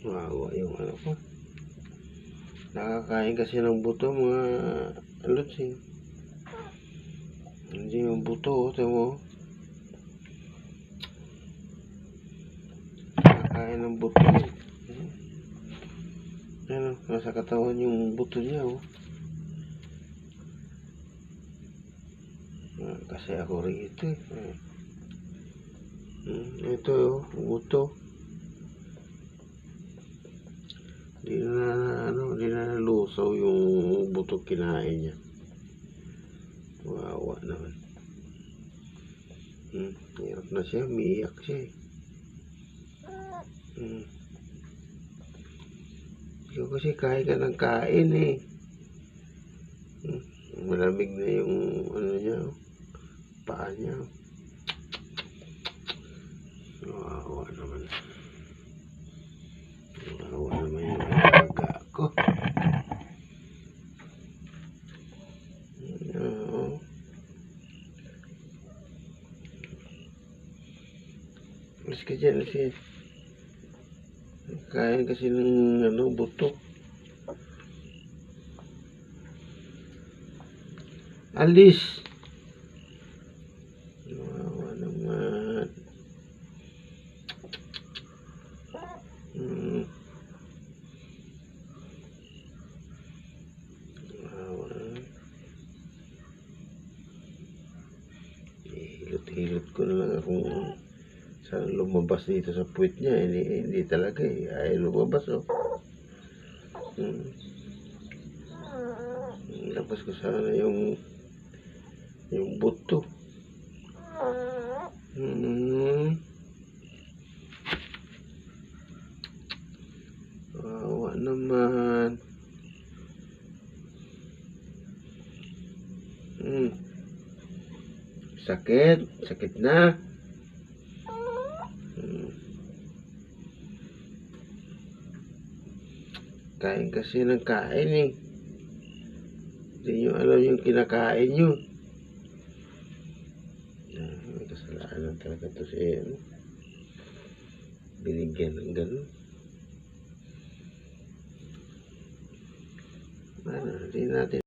Wawa yung ano ko. Nakakain kasi ng buto mga lods. Hindi yung buto, ito mo. Nakakain ng buto. Ano, nasa katawan yung buto niya, oh. Kasi ako rito, eh. Ito, oh, buto. Di na nalusaw yung buto kinain niya. Wawa naman. Hirap na siya, umiiyak siya, eh. Ikaw kasi kain ka ng kain, eh. Malamig na yung ano niya, oh, paa niya. Wawa naman. Wawa naman yung alaga ko. Alis ka dyan, alis. Kain kasi ng ano, buto. Alis! Wawa naman. Wawa. Hilot-hilot ko na lang kung saan lumabas dito sa puwit niya. Hindi talaga, eh. Ay lumabas, oh. Labas ko sana yung buto. Wawa naman. Sakit na. Kain kasi ng kain, eh. Hindi nyo alam yung kinakain nyo. May kasalanan talaga to siya. Binigyan ng ganun. Hindi natin